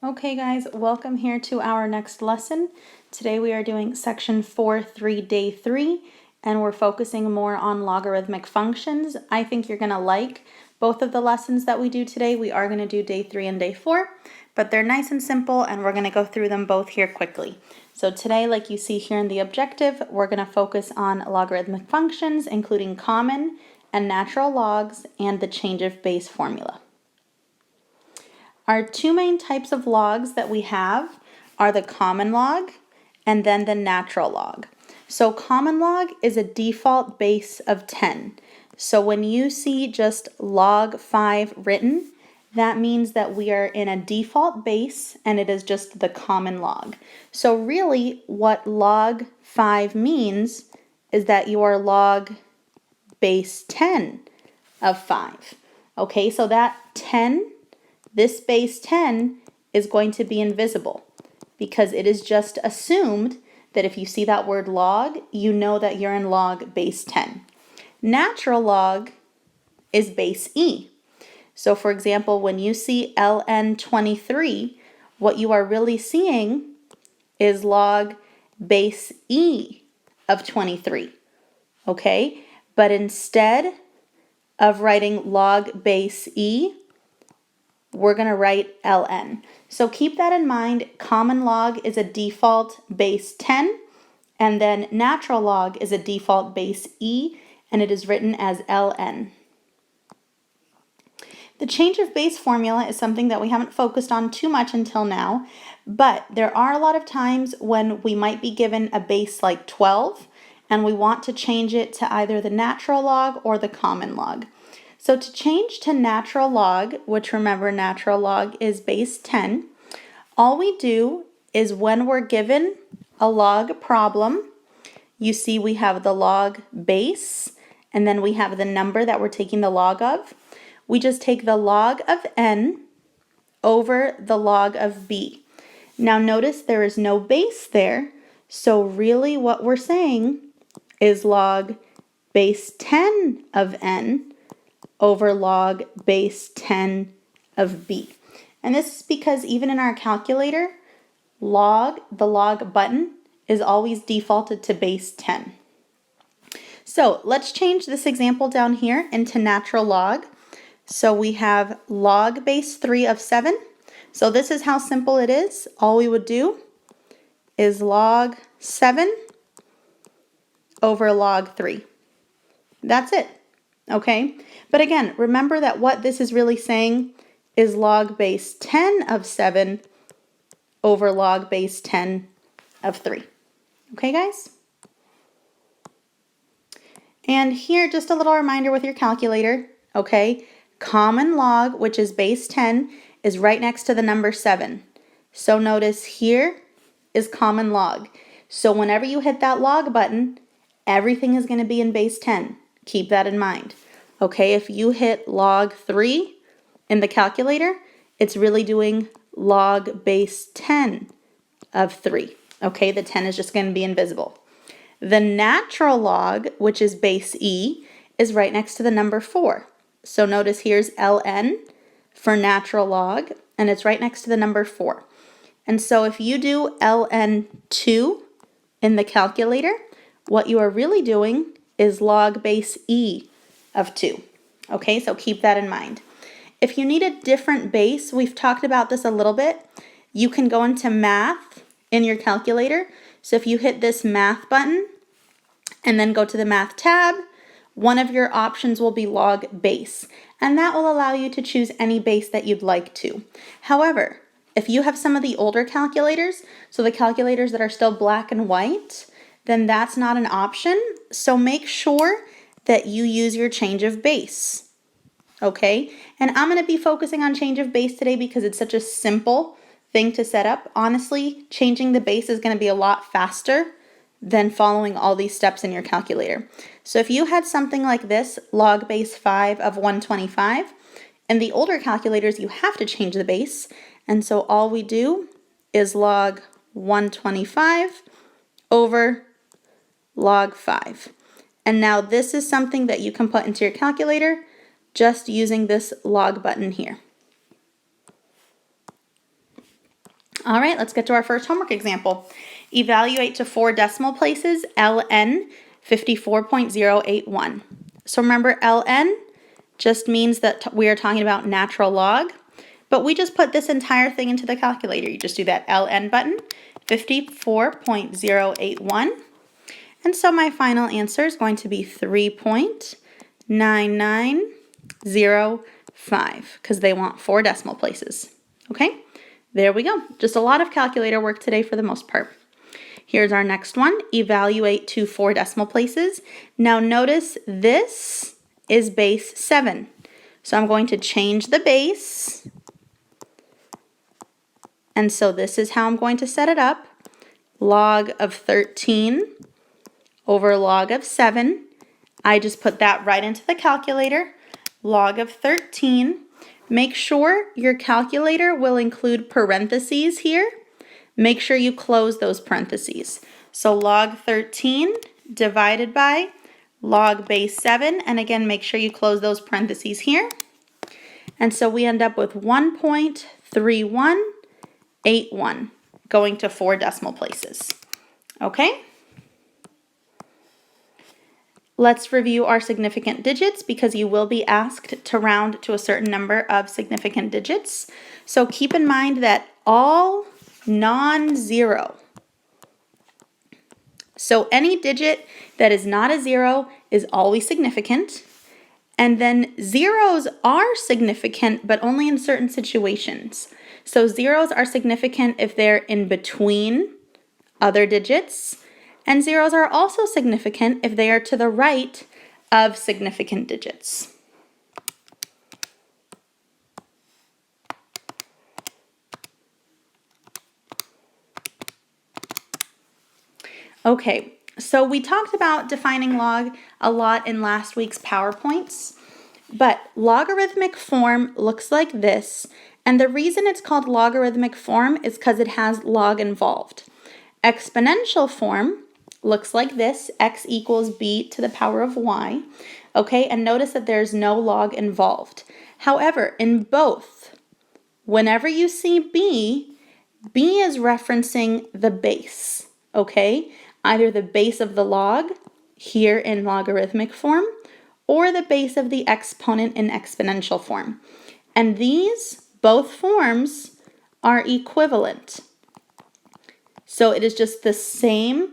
Okay guys, welcome here to our next lesson. Today we are doing section 4.3 day 3 and we're focusing more on logarithmic functions. I think you're going to like both of the lessons that we do today. We are going to do day 3 and day 4, but they're nice and simple and we're going to go through them both here quickly. So today, like you see here in the objective, we're going to focus on logarithmic functions, including common and natural logs and the change of base formula. Our two main types of logs that we have are the common log and then the natural log. So common log is a default base of 10. So when you see just log 5 written, that means that we are in a default base and it is just the common log. So really what log 5 means is that you are log base 10 of 5. Okay, so that 10, this base 10 is going to be invisible because it is just assumed that if you see that word log, you know that you're in log base 10. Natural log is base E. So for example, when you see ln 23, what you are really seeing is log base E of 23. Okay, but instead of writing log base E, we're going to write ln. So keep that in mind. Common log is a default base 10, and then natural log is a default base E, and it is written as ln. The change of base formula is something that we haven't focused on too much until now, but there are a lot of times when we might be given a base like 12, and we want to change it to either the natural log or the common log. So to change to natural log, which remember natural log is base 10, all we do is when we're given a log problem, you see we have the log base and then we have the number that we're taking the log of. We just take the log of n over the log of b. Now notice there is no base there, so really what we're saying is log base 10 of n over log base 10 of b. And this is because even in our calculator, the log button is always defaulted to base 10. So let's change this example down here into natural log. So we have log base 3 of 7. So this is how simple it is. All we would do is log 7 over log 3. That's it. Okay, but again, remember that what this is really saying is log base 10 of 7 over log base 10 of 3. Okay, guys? And here, just a little reminder with your calculator, okay? Common log, which is base 10, is right next to the number 7. So notice here is common log. So whenever you hit that log button, everything is going to be in base 10. Keep that in mind. Okay, if you hit log 3 in the calculator, it's really doing log base 10 of 3. Okay, the 10 is just going to be invisible. The natural log, which is base E, is right next to the number 4. So notice here's ln for natural log, and it's right next to the number 4. And so if you do ln 2 in the calculator, what you are really doing is log base E of 2. Okay, so keep that in mind. If you need a different base, we've talked about this a little bit, you can go into math in your calculator. So if you hit this math button and then go to the math tab, one of your options will be log base, and that will allow you to choose any base that you'd like to. However, if you have some of the older calculators, so the calculators that are still black and white, then that's not an option. So make sure that you use your change of base. Okay, and I'm going to be focusing on change of base today because it's such a simple thing to set up. Honestly, changing the base is going to be a lot faster than following all these steps in your calculator. So if you had something like this, log base 5 of 125, in the older calculators you have to change the base, and so all we do is log 125 over log 5. And now this is something that you can put into your calculator just using this log button here. All right, let's get to our first homework example. Evaluate to 4 decimal places ln 54.081. So remember, ln just means that we are talking about natural log, but we just put this entire thing into the calculator. You just do that ln button, 54.081. And so my final answer is going to be 3.9905 because they want 4 decimal places. Okay, there we go. Just a lot of calculator work today for the most part. Here's our next one. Evaluate to 4 decimal places. Now notice this is base 7. So I'm going to change the base. And so this is how I'm going to set it up. Log of 13 over log of 7. I just put that right into the calculator. Log of 13. Make sure your calculator will include parentheses here. Make sure you close those parentheses. So log 13 divided by log base 7. And again, make sure you close those parentheses here. And so we end up with 1.3181 going to 4 decimal places. Okay? Let's review our significant digits because you will be asked to round to a certain number of significant digits. So keep in mind that all non-zero, so any digit that is not a 0 is always significant. And then zeros are significant, but only in certain situations. So zeros are significant if they're in between other digits. And zeros are also significant if they are to the right of significant digits. Okay, so we talked about defining log a lot in last week's PowerPoints, but logarithmic form looks like this. And the reason it's called logarithmic form is because it has log involved. Exponential form looks like this, x equals b to the power of y, okay? And notice that there's no log involved. However, in both, whenever you see b is referencing the base, okay? Either the base of the log, here in logarithmic form, or the base of the exponent in exponential form. And these, both forms, are equivalent. So it is just the same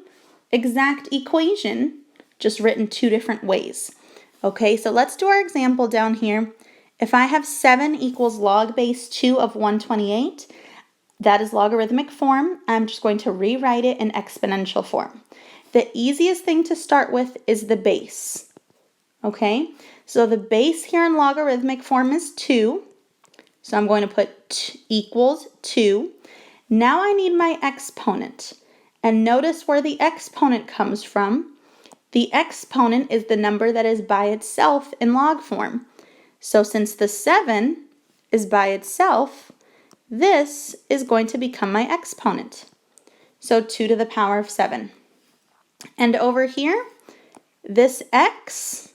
exact equation, just written 2 different ways. Okay, so let's do our example down here. If I have 7 equals log base 2 of 128, that is logarithmic form. I'm just going to rewrite it in exponential form. The easiest thing to start with is the base. Okay, so the base here in logarithmic form is 2. So I'm going to put equals 2. Now I need my exponent. And notice where the exponent comes from. The exponent is the number that is by itself in log form. So since the 7 is by itself, this is going to become my exponent. So 2 to the power of 7. And over here, this x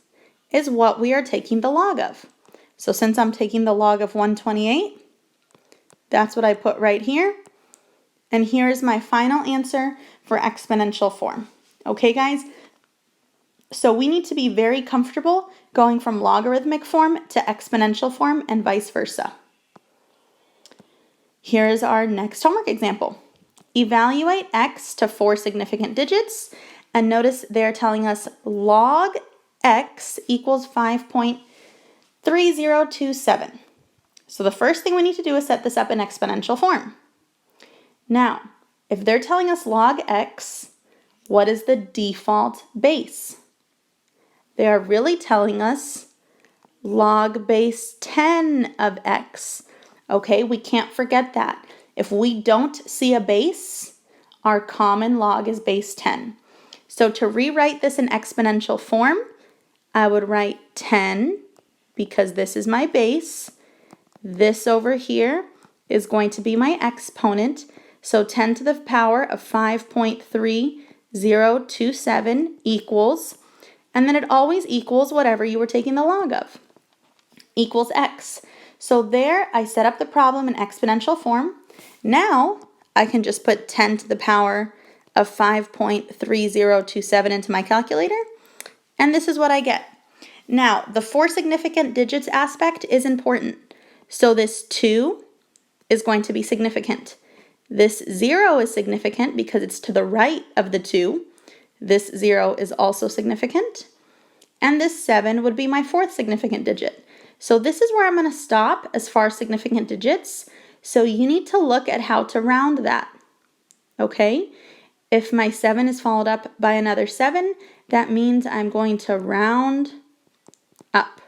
is what we are taking the log of. So since I'm taking the log of 128, that's what I put right here. And here is my final answer for exponential form. Okay, guys? So we need to be very comfortable going from logarithmic form to exponential form and vice versa. Here is our next homework example. Evaluate x to 4 significant digits. And notice they're telling us log x equals 5.3027. So the first thing we need to do is set this up in exponential form. Now, if they're telling us log x, what is the default base? They are really telling us log base 10 of x. Okay, we can't forget that. If we don't see a base, our common log is base 10. So to rewrite this in exponential form, I would write 10 because this is my base. This over here is going to be my exponent. So 10 to the power of 5.3027 equals, and then it always equals whatever you were taking the log of, equals x. So there I set up the problem in exponential form. Now I can just put 10 to the power of 5.3027 into my calculator, and this is what I get. Now, the 4 significant digits aspect is important. So this 2 is going to be significant. This 0 is significant because it's to the right of the 2. This 0 is also significant. And this 7 would be my 4th significant digit. So this is where I'm going to stop as far as significant digits. So you need to look at how to round that. Okay? If my 7 is followed up by another 7, that means I'm going to round up.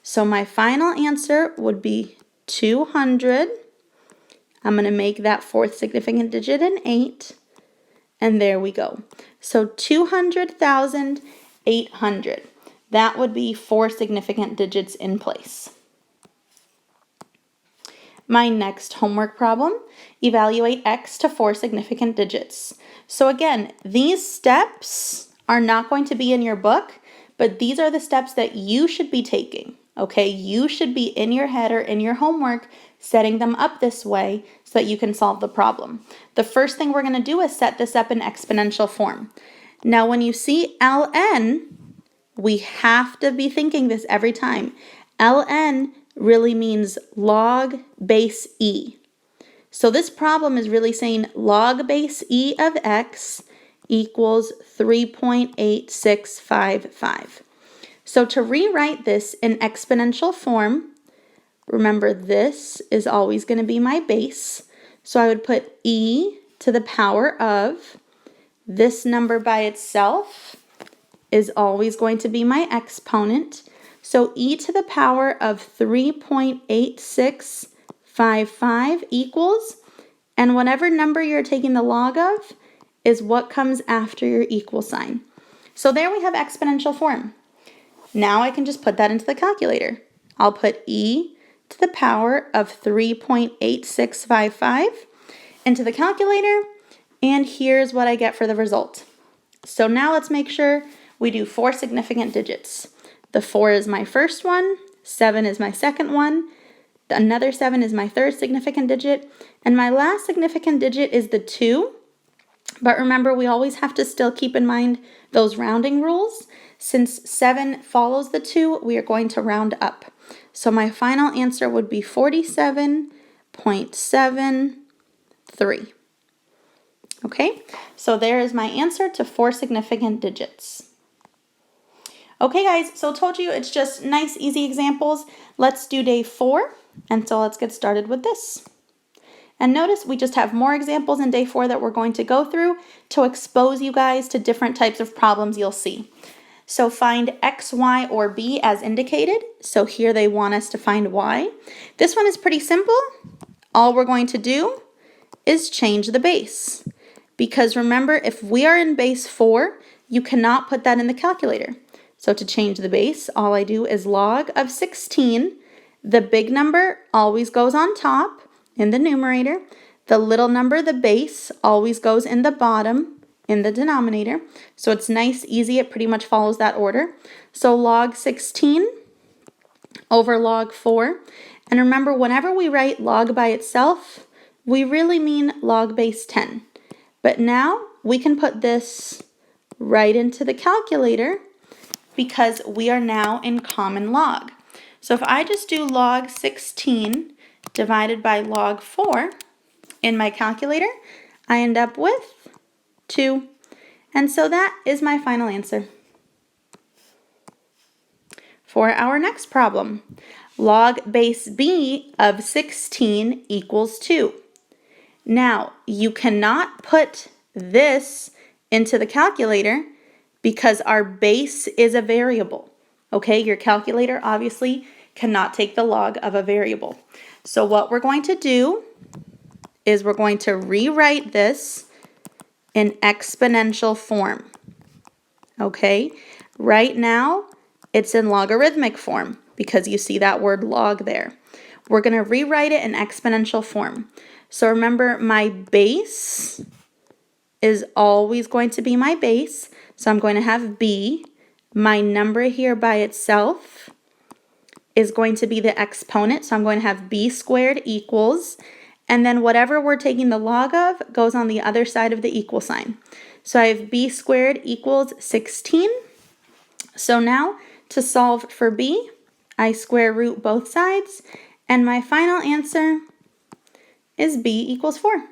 So my final answer would be 200. I'm going to make that 4th significant digit an 8. And there we go. So 200,800. That would be 4 significant digits in place. My next homework problem, evaluate x to 4 significant digits. So again, these steps are not going to be in your book, but these are the steps that you should be taking, okay? You should be in your head or in your homework setting them up this way so that you can solve the problem. The first thing we're going to do is set this up in exponential form. Now, when you see ln, we have to be thinking this every time. ln really means log base e. So this problem is really saying log base e of x equals 3.8655. So to rewrite this in exponential form, remember this is always going to be my base. So I would put e to the power of, this number by itself is always going to be my exponent. So e to the power of 3.8655 equals, and whatever number you're taking the log of is what comes after your equal sign. So there we have exponential form. Now I can just put that into the calculator. I'll put e to the power of 3.8655 into the calculator, and here's what I get for the result. So now let's make sure we do 4 significant digits. The 4 is my first one, 7 is my second one, another 7 is my 3rd significant digit, and my last significant digit is the 2. But remember, we always have to still keep in mind those rounding rules. Since 7 follows the 2, we are going to round up. So my final answer would be 47.73. Okay, so there is my answer to 4 significant digits. Okay guys, so I told you it's just nice, easy examples. Let's do day 4, and so let's get started with this. And notice we just have more examples in day 4 that we're going to go through to expose you guys to different types of problems you'll see. So find x, y, or b as indicated. So here they want us to find y. This one is pretty simple. All we're going to do is change the base. Because remember, if we are in base 4, you cannot put that in the calculator. So to change the base, all I do is log of 16. The big number always goes on top in the numerator. The little number, the base, always goes in the bottom in the denominator. So it's nice, easy. It pretty much follows that order. So log 16 over log 4. And remember, whenever we write log by itself, we really mean log base 10. But now we can put this right into the calculator because we are now in common log. So if I just do log 16 divided by log 4 in my calculator, I end up with 2. And so that is my final answer. For our next problem, log base b of 16 equals 2. Now, you cannot put this into the calculator because our base is a variable. Okay, your calculator obviously cannot take the log of a variable. So what we're going to do is we're going to rewrite this in exponential form. Okay, right now it's in logarithmic form because you see that word log there. We're going to rewrite it in exponential form. So remember, my base is always going to be my base. So I'm going to have b. My number here by itself is going to be the exponent. So I'm going to have b squared equals, and then whatever we're taking the log of goes on the other side of the equal sign. So I have b squared equals 16. So now to solve for b, I square root both sides, and my final answer is b equals 4.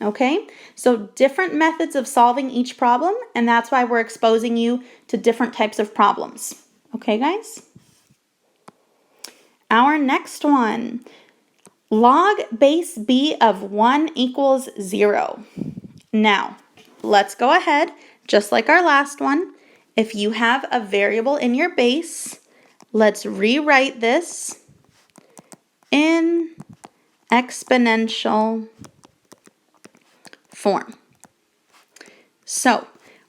Okay, so different methods of solving each problem, and that's why we're exposing you to different types of problems. Okay, guys? Our next one, log base b of 1 equals 0. Now, let's go ahead, just like our last one. If you have a variable in your base, let's rewrite this in exponential form. So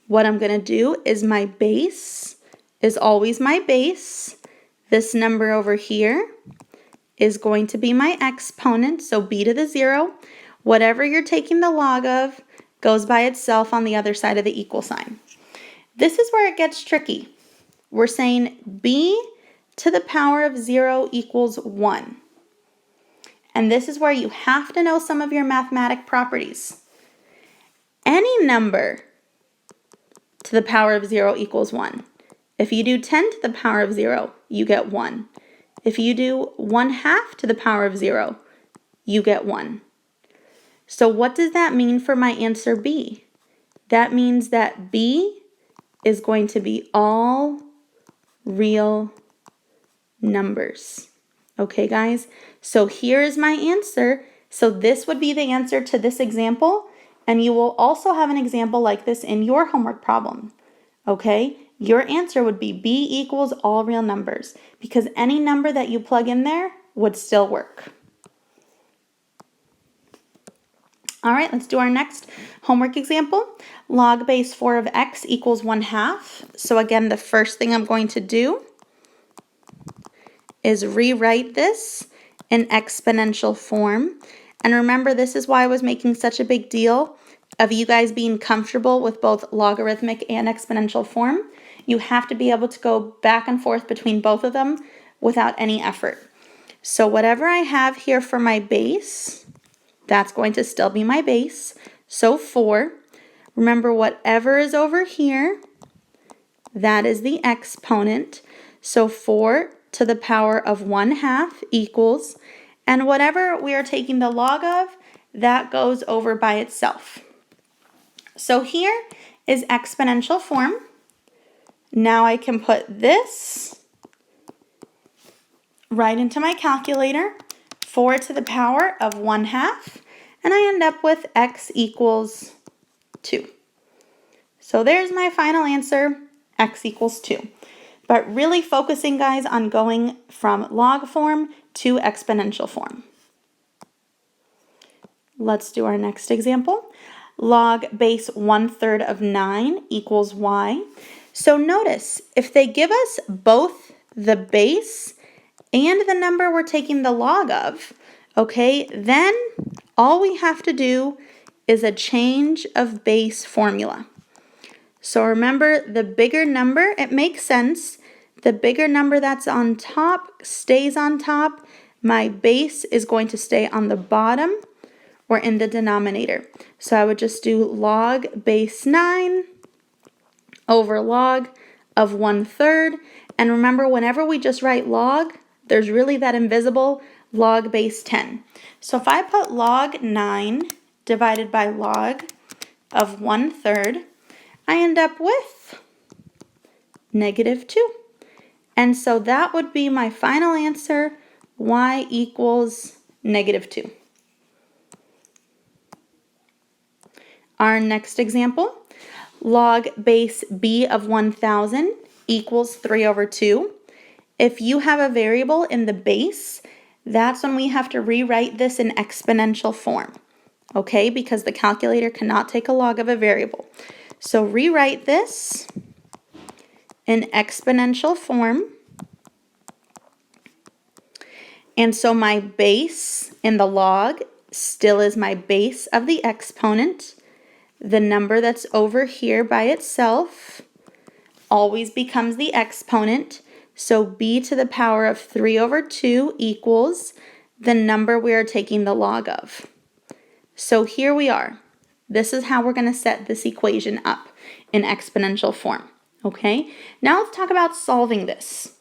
what I'm going to do is my base is always my base. This number over here is going to be my exponent, so b to the 0. Whatever you're taking the log of goes by itself on the other side of the equal sign. This is where it gets tricky. We're saying b to the power of 0 equals 1. And this is where you have to know some of your mathematic properties. Any number to the power of 0 equals 1. If you do 10 to the power of 0, you get 1. If you do 1/2 to the power of 0, you get 1. So what does that mean for my answer b? That means that b is going to be all real numbers. Okay, guys? So here is my answer. So this would be the answer to this example, and you will also have an example like this in your homework problem. Okay? Your answer would be b equals all real numbers, because any number that you plug in there would still work. All right, let's do our next homework example. Log base 4 of x equals 1/2. So again, the first thing I'm going to do is rewrite this in exponential form. And remember, this is why I was making such a big deal of you guys being comfortable with both logarithmic and exponential form. You have to be able to go back and forth between both of them without any effort. So whatever I have here for my base, that's going to still be my base. So 4. Remember, whatever is over here, that is the exponent. So 4 to the power of 1/2 equals, and whatever we are taking the log of, that goes over by itself. So here is exponential form. Now I can put this right into my calculator, 4 to the power of 1/2, and I end up with x equals 2. So there's my final answer, x equals 2. But really focusing, guys, on going from log form to exponential form. Let's do our next example. Log base 1/3 of 9 equals y. So notice, if they give us both the base and the number we're taking the log of, okay, then all we have to do is a change of base formula. So remember, the bigger number, it makes sense. The bigger number that's on top stays on top. My base is going to stay on the bottom or in the denominator. So I would just do log base 9 over log of 1/3. And remember, whenever we just write log, there's really that invisible log base 10. So if I put log 9 divided by log of 1/3, I end up with -2. And so that would be my final answer, y equals -2. Our next example, log base b of 1,000 equals 3/2. If you have a variable in the base, that's when we have to rewrite this in exponential form, okay? Because the calculator cannot take a log of a variable. So rewrite this in exponential form. And so my base in the log still is my base of the exponent. The number that's over here by itself always becomes the exponent. So b to the power of 3/2 equals, the number we are taking the log of. So here we are. This is how we're going to set this equation up in exponential form. Okay, now let's talk about solving this.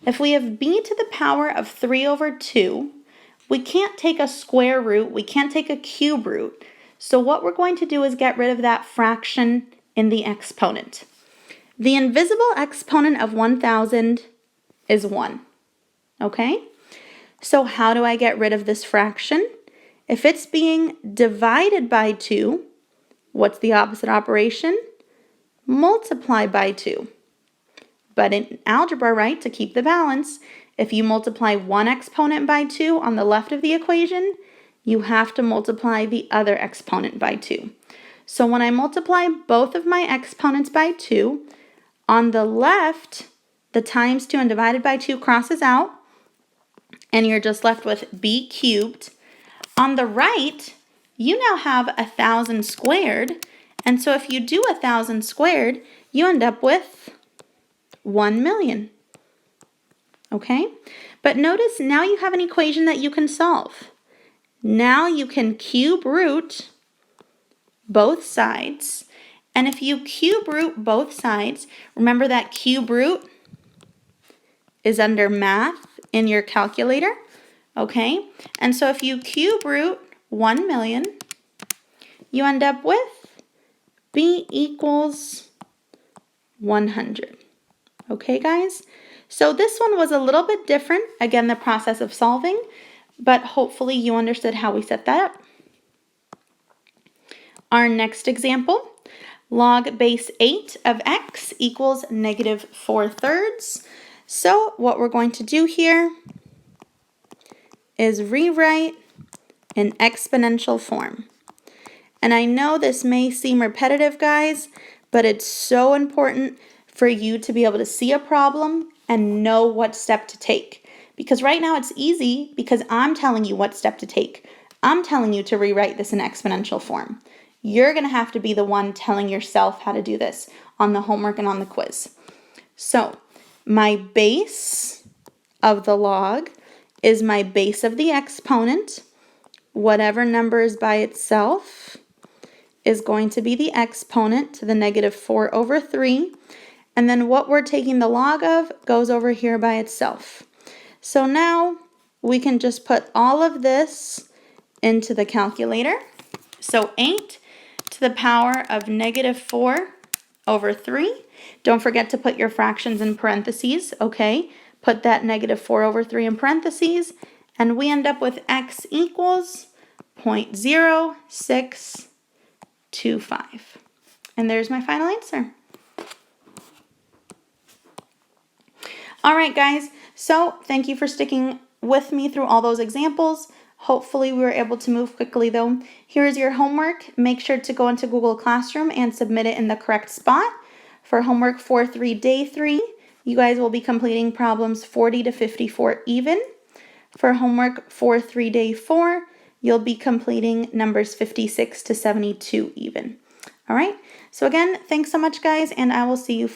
If we have b to the power of 3 over 2, we can't take a square root, we can't take a cube root. So what we're going to do is get rid of that fraction in the exponent. The invisible exponent of 1,000 is 1. Okay? So how do I get rid of this fraction? If it's being divided by 2, what's the opposite operation? Multiply by 2. But in algebra, right, to keep the balance, if you multiply one exponent by 2 on the left of the equation, you have to multiply the other exponent by 2. So when I multiply both of my exponents by 2, on the left, the times 2 and divided by 2 crosses out, and you're just left with b cubed. On the right, you now have 1,000 squared, and so if you do 1,000 squared, you end up with 1 million. Okay? But notice now you have an equation that you can solve. Now you can cube root both sides. And if you cube root both sides, remember that cube root is under math in your calculator. Okay? And so if you cube root 1 million, you end up with b equals 100. Okay, guys? So this one was a little bit different, again, the process of solving, but hopefully you understood how we set that up. Our next example, log base 8 of x equals -4/3. So what we're going to do here is rewrite in exponential form. And I know this may seem repetitive, guys, but it's so important for you to be able to see a problem and know what step to take. Because right now it's easy because I'm telling you what step to take. I'm telling you to rewrite this in exponential form. You're going to have to be the one telling yourself how to do this on the homework and on the quiz. So my base of the log is my base of the exponent. Whatever number is by itself is going to be the exponent to the -4/3. And then what we're taking the log of goes over here by itself. So now we can just put all of this into the calculator. So 8 to the power of -4/3. Don't forget to put your fractions in parentheses, okay? Put that -4/3 in parentheses, and we end up with x equals 0.0625. And there's my final answer. All right, guys, so thank you for sticking with me through all those examples. Hopefully we were able to move quickly though. Here's your homework. Make sure to go into Google Classroom and submit it in the correct spot. For homework 4-3, day 3, you guys will be completing problems 40 to 54 even. For homework 4-3, day 4, you'll be completing numbers 56 to 72 even. All right, so again, thanks so much, guys, and I will see you for